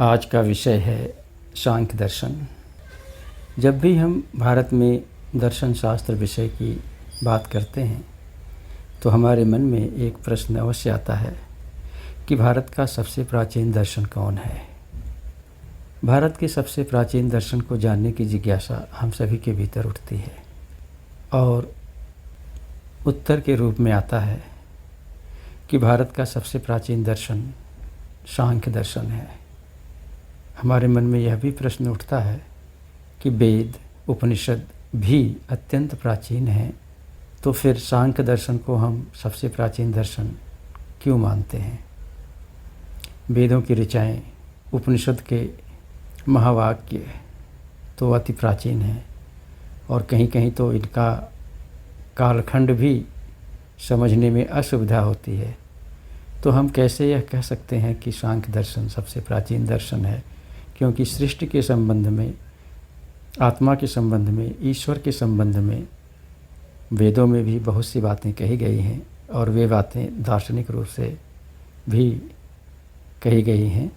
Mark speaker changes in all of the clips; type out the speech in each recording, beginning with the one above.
Speaker 1: आज का विषय है सांख्य दर्शन। जब भी हम भारत में दर्शन शास्त्र विषय की बात करते हैं तो हमारे मन में एक प्रश्न अवश्य आता है कि भारत का सबसे प्राचीन दर्शन कौन है। भारत के सबसे प्राचीन दर्शन को जानने की जिज्ञासा हम सभी के भीतर उठती है और उत्तर के रूप में आता है कि भारत का सबसे प्राचीन दर्शन सांख्य दर्शन है। हमारे मन में यह भी प्रश्न उठता है कि वेद उपनिषद भी अत्यंत प्राचीन हैं, तो फिर सांख्य दर्शन को हम सबसे प्राचीन दर्शन क्यों मानते हैं। वेदों की ऋचाएँ, उपनिषद के महावाक्य तो अति प्राचीन हैं और कहीं कहीं तो इनका कालखंड भी समझने में असुविधा होती है। तो हम कैसे यह कह सकते हैं कि सांख्य दर्शन सबसे प्राचीन दर्शन है, क्योंकि सृष्टि के संबंध में, आत्मा के संबंध में, ईश्वर के संबंध में वेदों में भी बहुत सी बातें कही गई हैं और वे बातें दार्शनिक रूप से भी कही गई हैं।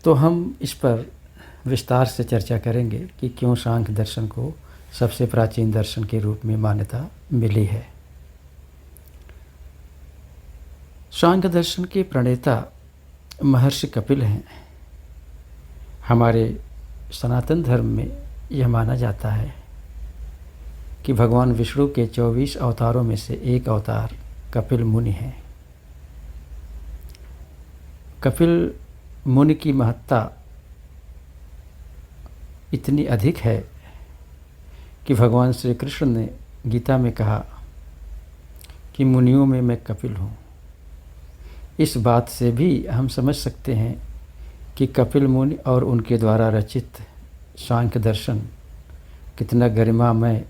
Speaker 1: तो हम इस पर विस्तार से चर्चा करेंगे कि क्यों सांख्य दर्शन को सबसे प्राचीन दर्शन के रूप में मान्यता मिली है। सांख्य दर्शन के प्रणेता महर्षि कपिल हैं। हमारे सनातन धर्म में यह माना जाता है कि भगवान विष्णु के 24 अवतारों में से एक अवतार कपिल मुनि हैं। कपिल मुनि की महत्ता इतनी अधिक है कि भगवान श्री कृष्ण ने गीता में कहा कि मुनियों में मैं कपिल हूँ। इस बात से भी हम समझ सकते हैं कि कपिल मुनि और उनके द्वारा रचित सांख्य दर्शन कितना गरिमामय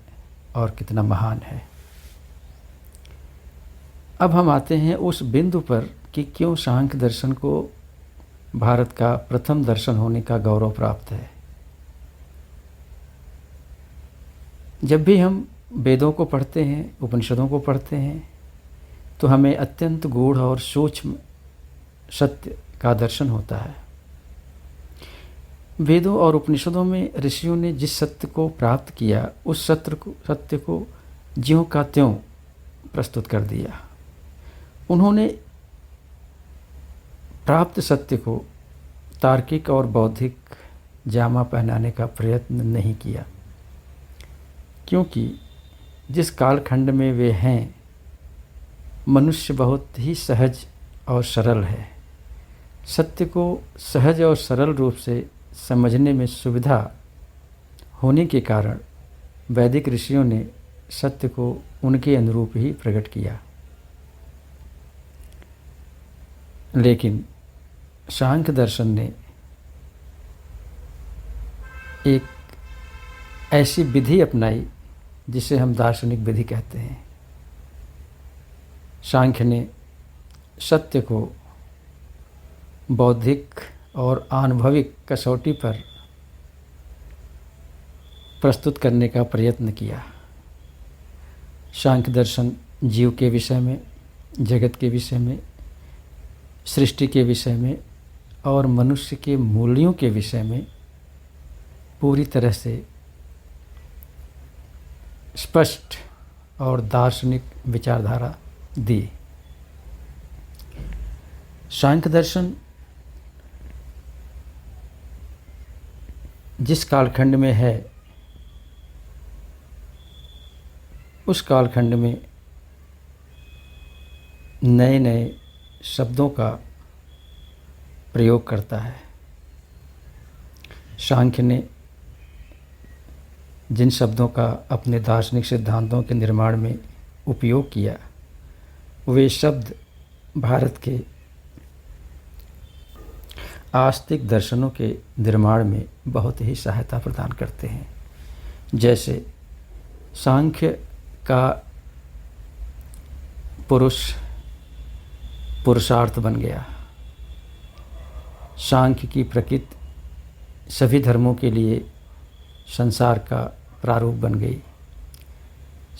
Speaker 1: और कितना महान है। अब हम आते हैं उस बिंदु पर कि क्यों सांख्य दर्शन को भारत का प्रथम दर्शन होने का गौरव प्राप्त है। जब भी हम वेदों को पढ़ते हैं, उपनिषदों को पढ़ते हैं, तो हमें अत्यंत गूढ़ और सूक्ष्म सत्य का दर्शन होता है। वेदों और उपनिषदों में ऋषियों ने जिस सत्य को प्राप्त किया, उस सत्य को ज्यों का त्यों प्रस्तुत कर दिया। उन्होंने प्राप्त सत्य को तार्किक और बौद्धिक जामा पहनाने का प्रयत्न नहीं किया, क्योंकि जिस कालखंड में वे हैं, मनुष्य बहुत ही सहज और सरल है। सत्य को सहज और सरल रूप से समझने में सुविधा होने के कारण वैदिक ऋषियों ने सत्य को उनके अनुरूप ही प्रकट किया। लेकिन सांख्य दर्शन ने एक ऐसी विधि अपनाई जिसे हम दार्शनिक विधि कहते हैं। सांख्य ने सत्य को बौद्धिक और आनुभविक कसौटी पर प्रस्तुत करने का प्रयत्न किया। सांख्य दर्शन जीव के विषय में, जगत के विषय में, सृष्टि के विषय में और मनुष्य के मूल्यों के विषय में पूरी तरह से स्पष्ट और दार्शनिक विचारधारा दी। सांख्य दर्शन जिस कालखंड में है, उस कालखंड में नए नए शब्दों का प्रयोग करता है। सांख्य ने जिन शब्दों का अपने दार्शनिक सिद्धांतों के निर्माण में उपयोग किया, वे शब्द भारत के आस्तिक दर्शनों के निर्माण में बहुत ही सहायता प्रदान करते हैं। जैसे सांख्य का पुरुषार्थ बन गया। सांख्य की प्रकृति सभी धर्मों के लिए संसार का प्रारूप बन गई।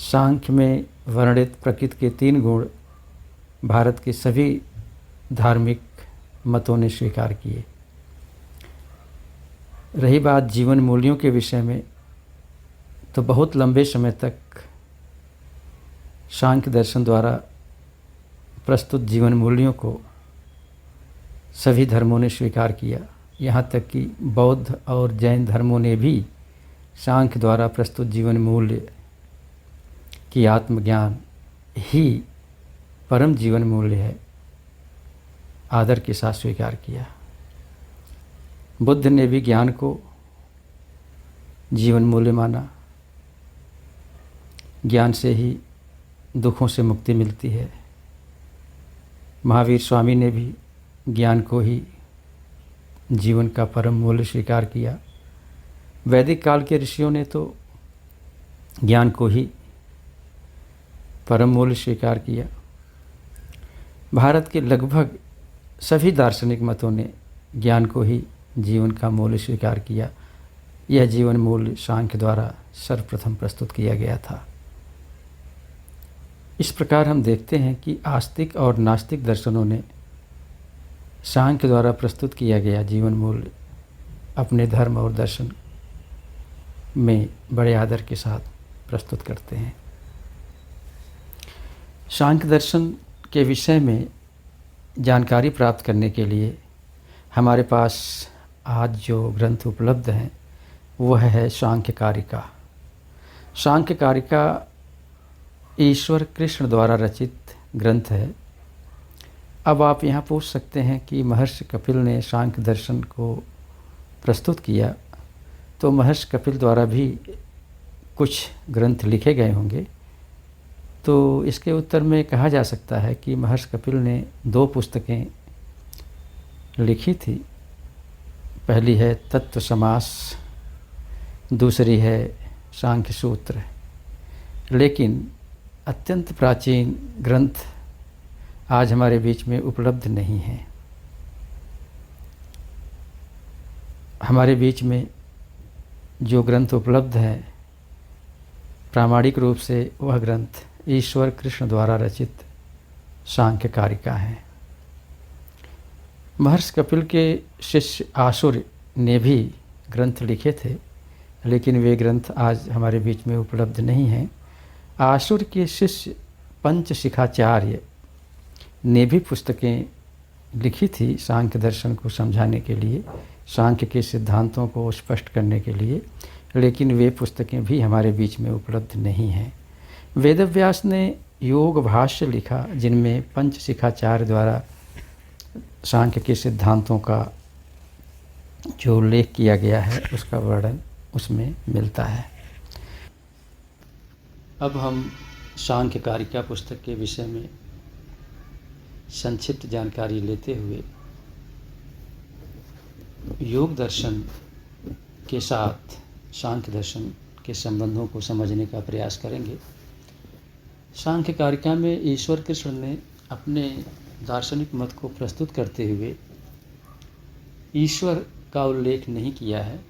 Speaker 1: सांख्य में वर्णित प्रकृति के 3 गुण भारत के सभी धार्मिक मतों ने स्वीकार किए। रही बात जीवन मूल्यों के विषय में, तो बहुत लंबे समय तक सांख्य दर्शन द्वारा प्रस्तुत जीवन मूल्यों को सभी धर्मों ने स्वीकार किया। यहाँ तक कि बौद्ध और जैन धर्मों ने भी सांख्य द्वारा प्रस्तुत जीवन मूल्य कि आत्मज्ञान ही परम जीवन मूल्य है, आदर के साथ स्वीकार किया। बुद्ध ने भी ज्ञान को जीवन मूल्य माना। ज्ञान से ही दुखों से मुक्ति मिलती है। महावीर स्वामी ने भी ज्ञान को ही जीवन का परम मूल्य स्वीकार किया। वैदिक काल के ऋषियों ने तो ज्ञान को ही परम मूल्य स्वीकार किया। भारत के लगभग सभी दार्शनिक मतों ने ज्ञान को ही जीवन का मूल्य स्वीकार किया। यह जीवन मूल्य सांख्य द्वारा सर्वप्रथम प्रस्तुत किया गया था। इस प्रकार हम देखते हैं कि आस्तिक और नास्तिक दर्शनों ने सांख्य द्वारा प्रस्तुत किया गया जीवन मूल्य अपने धर्म और दर्शन में बड़े आदर के साथ प्रस्तुत करते हैं। सांख्य दर्शन के विषय में जानकारी प्राप्त करने के लिए हमारे पास आज जो ग्रंथ उपलब्ध हैं वह है सांख्य कारिका। सांख्य कारिका ईश्वर कृष्ण द्वारा रचित ग्रंथ है। अब आप यहाँ पूछ सकते हैं कि महर्षि कपिल ने सांख्य दर्शन को प्रस्तुत किया, तो महर्षि कपिल द्वारा भी कुछ ग्रंथ लिखे गए होंगे। तो इसके उत्तर में कहा जा सकता है कि महर्षि कपिल ने 2 पुस्तकें लिखी थी। पहली है तत्व समास, दूसरी है सांख्य सूत्र। लेकिन अत्यंत प्राचीन ग्रंथ आज हमारे बीच में उपलब्ध नहीं है। हमारे बीच में जो ग्रंथ उपलब्ध है प्रामाणिक रूप से वह ग्रंथ ईश्वर कृष्ण द्वारा रचित सांख्य कारिका है। महर्षि कपिल के शिष्य आसुर ने भी ग्रंथ लिखे थे, लेकिन वे ग्रंथ आज हमारे बीच में उपलब्ध नहीं हैं। आसुर के शिष्य पंचशिखाचार्य ने भी पुस्तकें लिखी थी सांख्य दर्शन को समझाने के लिए, सांख्य के सिद्धांतों को स्पष्ट करने के लिए, लेकिन वे पुस्तकें भी हमारे बीच में उपलब्ध नहीं हैं। वेदव्यास ने योग भाष्य लिखा, जिनमें पंचशिखाचार्य द्वारा सांख्य के सिद्धांतों का जो उल्लेख किया गया है उसका वर्णन उसमें मिलता है। अब हम सांख्य कारिका पुस्तक के विषय में संक्षिप्त जानकारी लेते हुए योग दर्शन के साथ सांख्य दर्शन के संबंधों को समझने का प्रयास करेंगे। सांख्य कारिका में ईश्वर कृष्ण ने अपने दार्शनिक मत को प्रस्तुत करते हुए ईश्वर का उल्लेख नहीं किया है।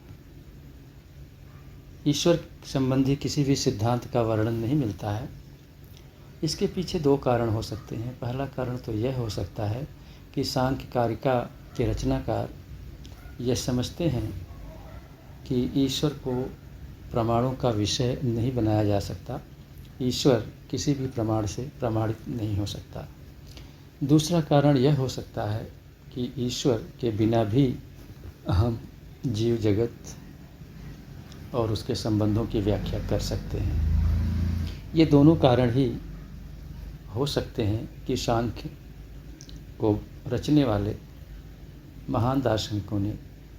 Speaker 1: ईश्वर संबंधी किसी भी सिद्धांत का वर्णन नहीं मिलता है। इसके पीछे 2 कारण हो सकते हैं। पहला कारण तो यह हो सकता है कि सांख्य कारिका के रचनाकार यह समझते हैं कि ईश्वर को प्रमाणों का विषय नहीं बनाया जा सकता, ईश्वर किसी भी प्रमाण से प्रमाणित नहीं हो सकता। दूसरा कारण यह हो सकता है कि ईश्वर के बिना भी हम जीव जगत और उसके संबंधों की व्याख्या कर सकते हैं। ये दोनों कारण ही हो सकते हैं कि सांख्य को रचने वाले महान दार्शनिकों ने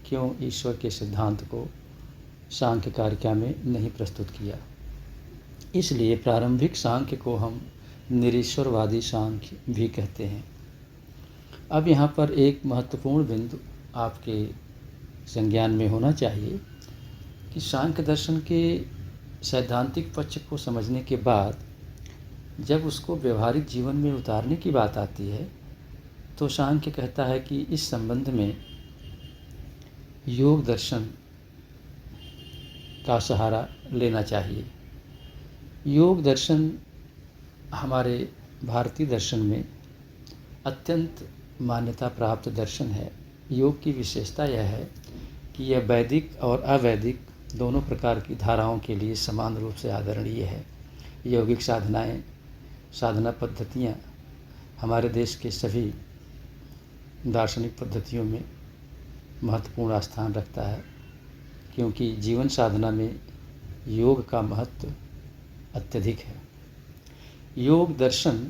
Speaker 1: क्यों ईश्वर के सिद्धांत को सांख्य कारिका में नहीं प्रस्तुत किया। इसलिए प्रारंभिक सांख्य को हम निरीश्वरवादी सांख्य भी कहते हैं। अब यहाँ पर एक महत्वपूर्ण बिंदु आपके संज्ञान में होना चाहिए कि सांख्य दर्शन के सैद्धांतिक पक्ष को समझने के बाद जब उसको व्यवहारिक जीवन में उतारने की बात आती है तो सांख्य कहता है कि इस संबंध में योग दर्शन का सहारा लेना चाहिए। योग दर्शन हमारे भारतीय दर्शन में अत्यंत मान्यता प्राप्त दर्शन है। योग की विशेषता यह है कि यह वैदिक और अवैदिक दोनों प्रकार की धाराओं के लिए समान रूप से आदरणीय है। यौगिक साधना पद्धतियाँ हमारे देश के सभी दार्शनिक पद्धतियों में महत्वपूर्ण स्थान रखता है, क्योंकि जीवन साधना में योग का महत्व अत्यधिक है। योग दर्शन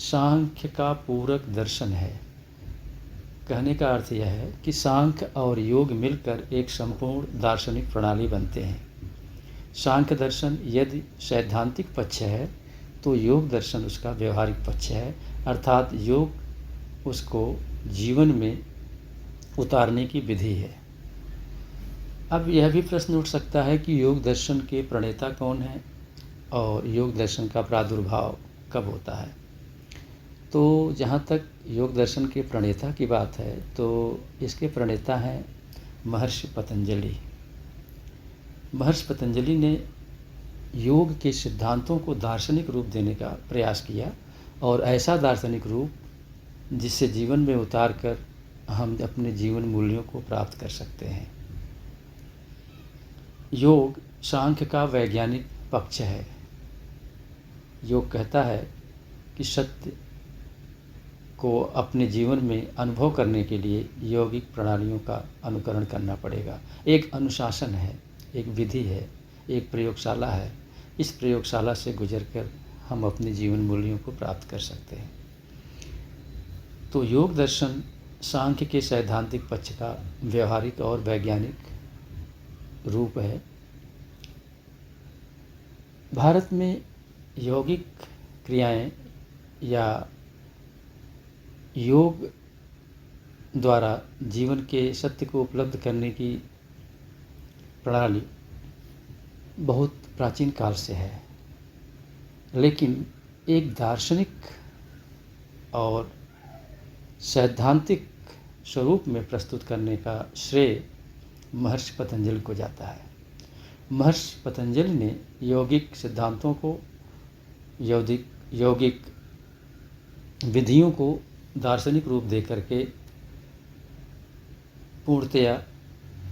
Speaker 1: सांख्य का पूरक दर्शन है। कहने का अर्थ यह है कि सांख्य और योग मिलकर एक संपूर्ण दार्शनिक प्रणाली बनते हैं। सांख्य दर्शन यदि सैद्धांतिक पक्ष है तो योग दर्शन उसका व्यवहारिक पक्ष है, अर्थात योग उसको जीवन में उतारने की विधि है। अब यह भी प्रश्न उठ सकता है कि योग दर्शन के प्रणेता कौन हैं और योग दर्शन का प्रादुर्भाव कब होता है। तो जहाँ तक योग दर्शन के प्रणेता की बात है तो इसके प्रणेता हैं महर्षि पतंजलि। महर्षि पतंजलि ने योग के सिद्धांतों को दार्शनिक रूप देने का प्रयास किया, और ऐसा दार्शनिक रूप जिससे जीवन में उतार कर हम अपने जीवन मूल्यों को प्राप्त कर सकते हैं। योग सांख्य का वैज्ञानिक पक्ष है। योग कहता है कि सत्य को अपने जीवन में अनुभव करने के लिए यौगिक प्रणालियों का अनुकरण करना पड़ेगा। एक अनुशासन है, एक विधि है, एक प्रयोगशाला है। इस प्रयोगशाला से गुजरकर हम अपने जीवन मूल्यों को प्राप्त कर सकते हैं। तो योग दर्शन सांख्य के सैद्धांतिक पक्ष का व्यवहारिक और वैज्ञानिक रूप है। भारत में यौगिक क्रियाएं या योग द्वारा जीवन के सत्य को उपलब्ध करने की प्रणाली बहुत प्राचीन काल से है, लेकिन एक दार्शनिक और सैद्धांतिक स्वरूप में प्रस्तुत करने का श्रेय महर्षि पतंजलि को जाता है। महर्षि पतंजलि ने यौगिक सिद्धांतों को, यौगिक विधियों को दार्शनिक रूप दे करके पूर्णतया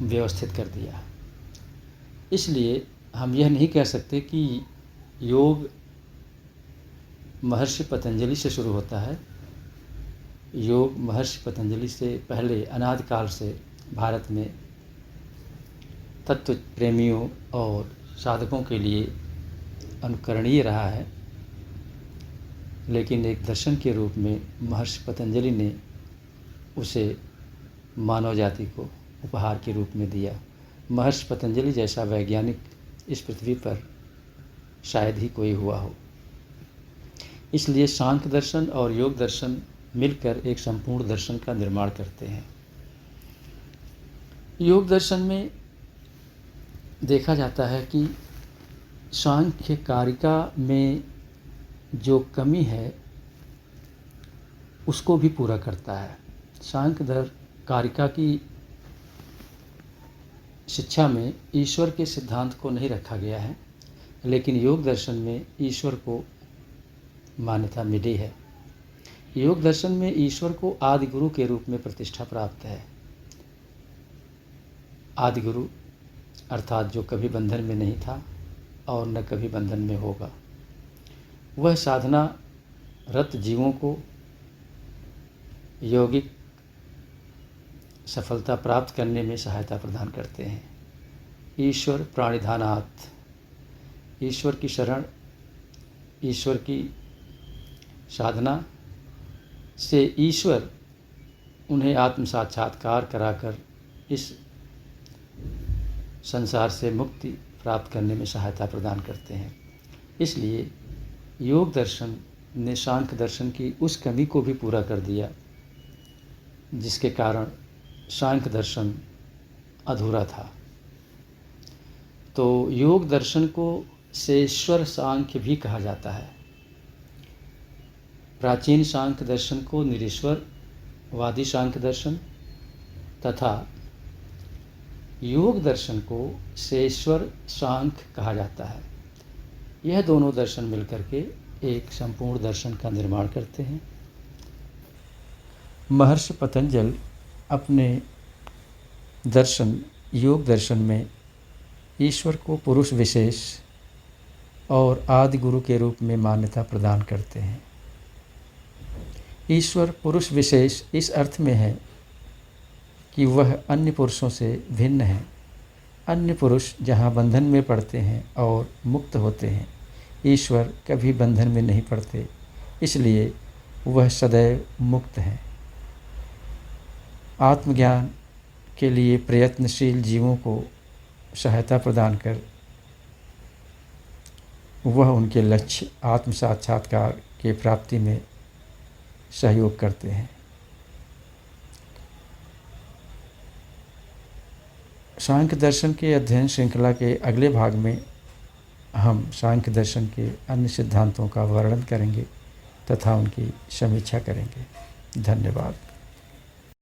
Speaker 1: व्यवस्थित कर दिया। इसलिए हम यह नहीं कह सकते कि योग महर्षि पतंजलि से शुरू होता है। योग महर्षि पतंजलि से पहले अनादि काल से भारत में तत्व प्रेमियों और साधकों के लिए अनुकरणीय रहा है, लेकिन एक दर्शन के रूप में महर्षि पतंजलि ने उसे मानव जाति को उपहार के रूप में दिया। महर्षि पतंजलि जैसा वैज्ञानिक इस पृथ्वी पर शायद ही कोई हुआ हो। इसलिए सांख्य दर्शन और योग दर्शन मिलकर एक संपूर्ण दर्शन का निर्माण करते हैं। योग दर्शन में देखा जाता है कि सांख्य कारिका में जो कमी है उसको भी पूरा करता है। सांख्य कारिका की शिक्षा में ईश्वर के सिद्धांत को नहीं रखा गया है, लेकिन योग दर्शन में ईश्वर को मान्यता मिली है। योग दर्शन में ईश्वर को आदि गुरु के रूप में प्रतिष्ठा प्राप्त है। आदि गुरु अर्थात जो कभी बंधन में नहीं था और न कभी बंधन में होगा, वह साधना रत जीवों को यौगिक सफलता प्राप्त करने में सहायता प्रदान करते हैं। ईश्वर प्राणिधानात्, ईश्वर की शरण, ईश्वर की साधना से ईश्वर उन्हें आत्म साक्षात्कार कराकर इस संसार से मुक्ति प्राप्त करने में सहायता प्रदान करते हैं। इसलिए योग दर्शन ने सांख्य दर्शन की उस कमी को भी पूरा कर दिया जिसके कारण सांख्य दर्शन अधूरा था। तो योग दर्शन को सेश्वर सांख्य भी कहा जाता है। प्राचीन सांख्य दर्शन को निरीश्वरवादी सांख्य दर्शन तथा योग दर्शन को सेश्वर सांख्य कहा जाता है। यह दोनों दर्शन मिलकर के एक संपूर्ण दर्शन का निर्माण करते हैं। महर्षि पतंजल अपने दर्शन योग दर्शन में ईश्वर को पुरुष विशेष और आदि गुरु के रूप में मान्यता प्रदान करते हैं। ईश्वर पुरुष विशेष इस अर्थ में है कि वह अन्य पुरुषों से भिन्न है। अन्य पुरुष जहाँ बंधन में पड़ते हैं और मुक्त होते हैं, ईश्वर कभी बंधन में नहीं पड़ते, इसलिए वह सदैव मुक्त हैं। आत्मज्ञान के लिए प्रयत्नशील जीवों को सहायता प्रदान कर वह उनके लक्ष्य आत्म साक्षात्कार के प्राप्ति में सहयोग करते हैं। सांख्य दर्शन के अध्ययन श्रृंखला के अगले भाग में हम सांख्य दर्शन के अन्य सिद्धांतों का वर्णन करेंगे तथा उनकी समीक्षा करेंगे। धन्यवाद।